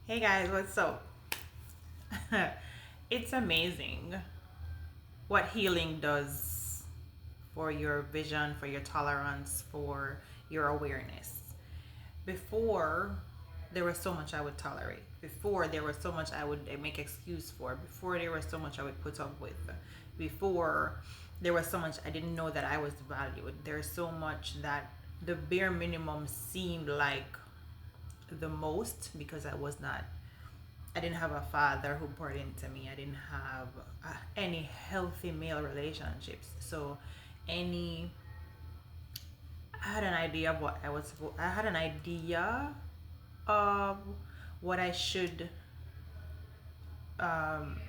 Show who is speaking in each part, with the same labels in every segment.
Speaker 1: Hey guys, what's up? It's amazing what healing does for your vision, for your tolerance, for your awareness. Before, there was so much I would tolerate. Before, there was so much I would make excuse for. Before, there was so much I would put up with. Before, there was so much I didn't know that I was valued. There's so much that the bare minimum seemed like the most because I didn't have a father who poured into me. I didn't have any healthy male relationships. So, any I had an idea of what I was. I had an idea of what I should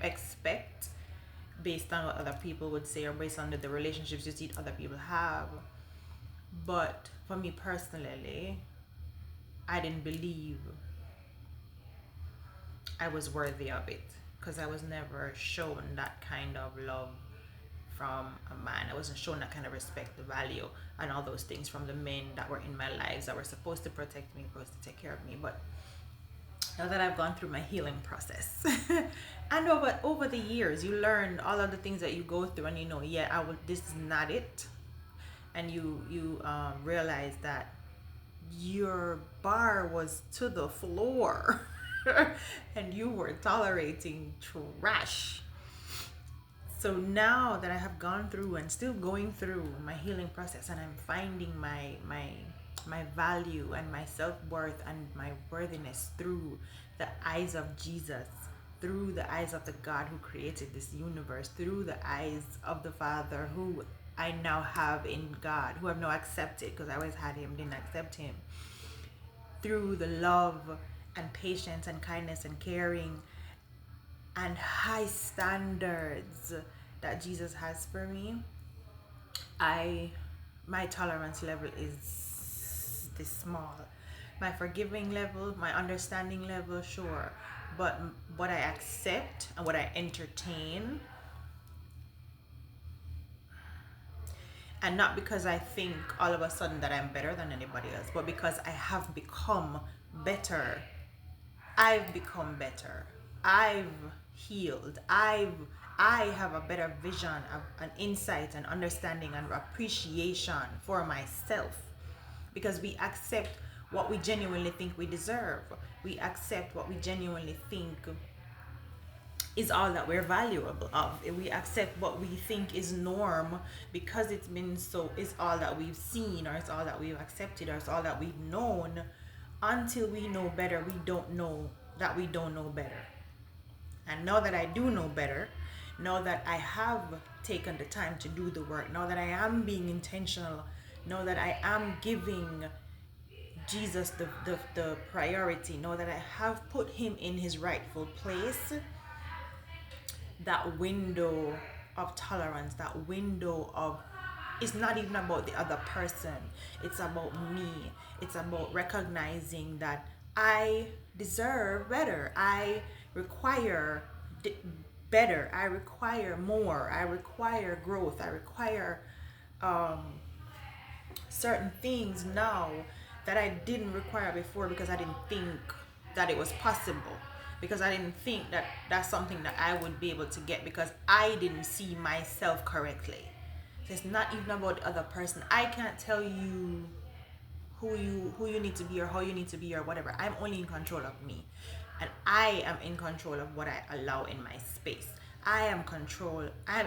Speaker 1: expect based on what other people would say or based on the relationships you see other people have. But for me personally, I didn't believe I was worthy of it because I was never shown that kind of love from a man. I wasn't shown that kind of respect, the value, and all those things from the men that were in my lives that were supposed to protect me, supposed to take care of me. But now that I've gone through my healing process, and over the years, you learn all of the things that you go through, and you know, yeah, I would. This is not it, and you realize that your bar was to the floor, and you were tolerating trash. So now that I have gone through and still going through my healing process, and I'm finding my value and my self-worth and my worthiness through the eyes of Jesus, through the eyes of the God who created this universe, through the eyes of the Father who I now have in God, who I've now accepted because I always had him, didn't accept him, through the love and patience and kindness and caring and high standards that Jesus has for me, I my tolerance level is this small. My forgiving level, my understanding level, sure, but what I accept and what I entertain, and not because I think all of a sudden that I'm better than anybody else, but because I have become better. I've become better. I've healed. I have a better vision, an insight, an understanding, and appreciation for myself. Because we accept what we genuinely think we deserve. We accept what we genuinely think is all that we're valuable of. We accept what we think is norm because it's been so, it's all that we've seen, or it's all that we've accepted, or it's all that we've known. Until we know better, we don't know that we don't know better. And now that I do know better, now that I have taken the time to do the work, now that I am being intentional, now that I am giving Jesus the priority, now that I have put him in his rightful place, that window of tolerance, that window of, it's not even about the other person, it's about me. It's about recognizing that I deserve better. I require better. I require more. I require growth. I require certain things now that I didn't require before because I didn't think that it was possible. Because I didn't think that that's something that I would be able to get because I didn't see myself correctly. So it's not even about the other person. I can't tell you who you need to be or how you need to be or whatever. I'm only in control of me. And I am in control of what I allow in my space. I'm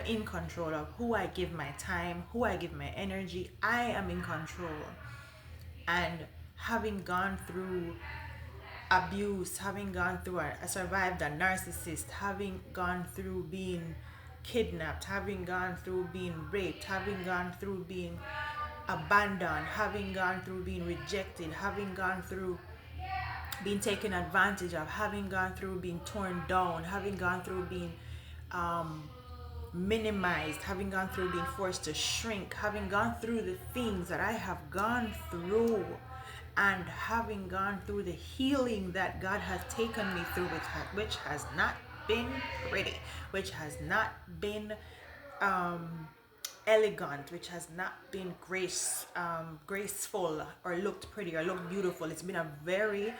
Speaker 1: in control of who I give my time, who I give my energy. I am in control. And having gone through abuse, having gone through I survived a narcissist, having gone through being kidnapped, having gone through being raped, having gone through being abandoned, having gone through being rejected, having gone through being taken advantage of, having gone through being torn down, having gone through being minimized, having gone through being forced to shrink, having gone through the things that I have gone through, and having gone through the healing that God has taken me through, which has not been pretty, which has not been elegant, which has not been graceful or looked pretty or looked beautiful. It's been a very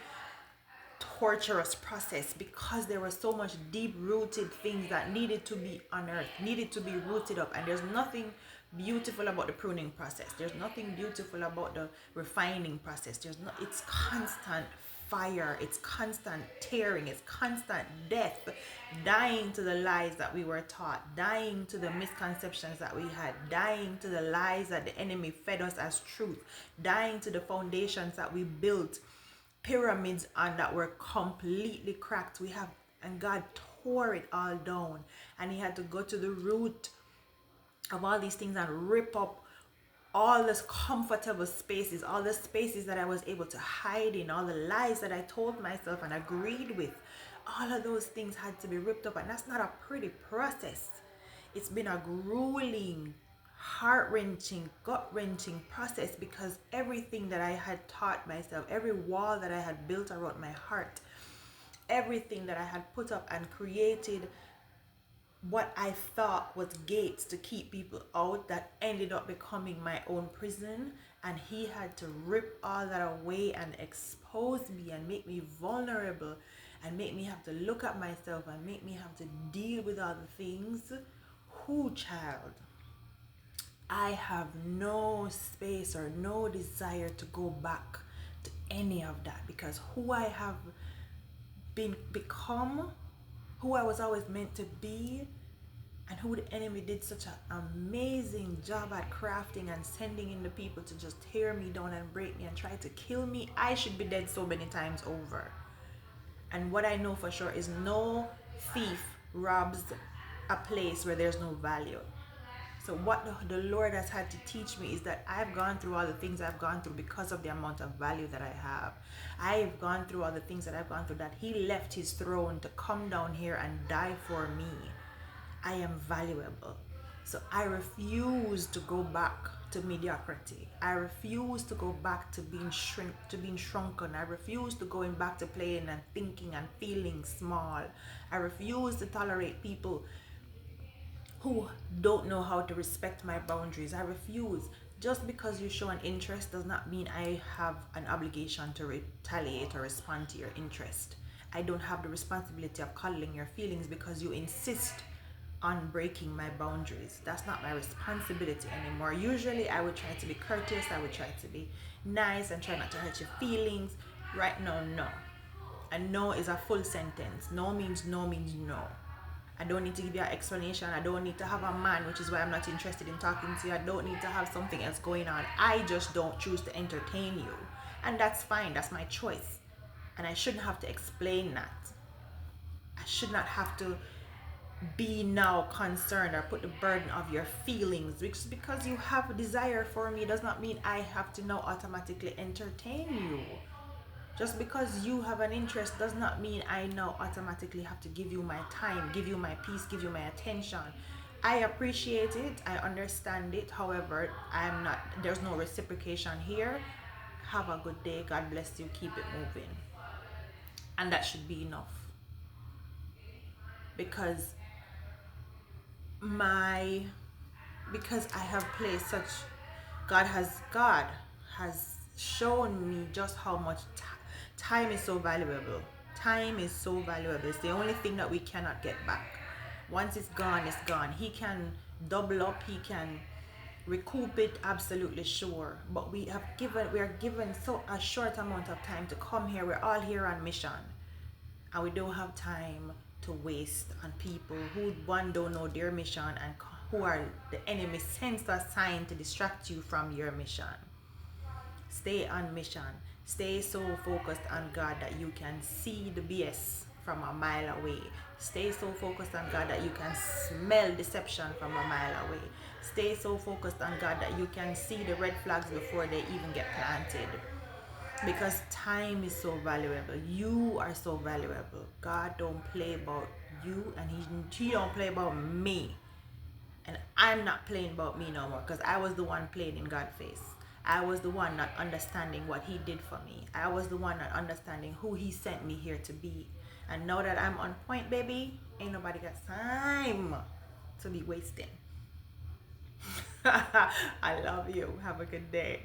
Speaker 1: torturous process because there was so much deep rooted things that needed to be unearthed, needed to be rooted up. And there's nothing beautiful about the pruning process. There's nothing beautiful about the refining process. It's constant fire, it's constant tearing, it's constant death, dying to the lies that we were taught, dying to the misconceptions that we had, dying to the lies that the enemy fed us as truth, dying to the foundations that we built pyramids on that were completely cracked. And God tore it all down, and he had to go to the root of all these things and rip up all this comfortable spaces, all the spaces that I was able to hide in, all the lies that I told myself and agreed with. All of those things had to be ripped up, and that's not a pretty process. It's been a grueling, heart wrenching, gut wrenching process, because everything that I had taught myself, every wall that I had built around my heart, everything that I had put up and created what I thought was gates to keep people out, that ended up becoming my own prison. And he had to rip all that away and expose me and make me vulnerable and make me have to look at myself and make me have to deal with all the things. Who, child? I have no space or no desire to go back to any of that, because who I have become, who I was always meant to be, and who the enemy did such an amazing job at crafting and sending in the people to just tear me down and break me and try to kill me. I should be dead so many times over. And what I know for sure is no thief robs a place where there's no value. So what the Lord has had to teach me is that I've gone through all the things I've gone through because of the amount of value that I have. I've gone through all the things that I've gone through, that he left his throne to come down here and die for me. I am valuable. So I refuse to go back to mediocrity. I refuse to go back to being shrunken. I refuse to going back to playing and thinking and feeling small. I refuse to tolerate people who don't know how to respect my boundaries. I refuse. Just because you show an interest does not mean I have an obligation to retaliate or respond to your interest. I don't have the responsibility of coddling your feelings because you insist on breaking my boundaries. That's not my responsibility anymore. Usually I would try to be courteous, I would try to be nice and try not to hurt your feelings. Right now, no. And no is a full sentence. No means no means no. I don't need to give you an explanation. I don't need to have a man, which is why I'm not interested in talking to you. I don't need to have something else going on. I just don't choose to entertain you. And that's fine. That's my choice. And I shouldn't have to explain that. I should not have to be now concerned or put the burden of your feelings. Because you have a desire for me does not mean I have to now automatically entertain you. Just because you have an interest does not mean I now automatically have to give you my time, give you my peace, give you my attention. I appreciate it, I understand it. However, there's no reciprocation here. Have a good day. God bless you. Keep it moving. And that should be enough. Because my because I have placed such God has shown me just how much time is so valuable. Time is so valuable. It's the only thing that we cannot get back. Once it's gone, it's gone. He can double up, he can recoup it, absolutely sure. But we are given so a short amount of time to come here. We're all here on mission, and we don't have time to waste on people who one don't know their mission and who are the enemy sends to assign to distract you from your mission. Stay on mission. Stay so focused on God that you can see the BS from a mile away. Stay so focused on God that you can smell deception from a mile away. Stay so focused on God that you can see the red flags before they even get planted. Because time is so valuable. You are so valuable. God don't play about you, and he don't play about me. And I'm not playing about me no more, because I was the one playing in God's face. I was the one not understanding what he did for me. I was the one not understanding who he sent me here to be. And now that I'm on point, baby, ain't nobody got time to be wasting. I love you. Have a good day.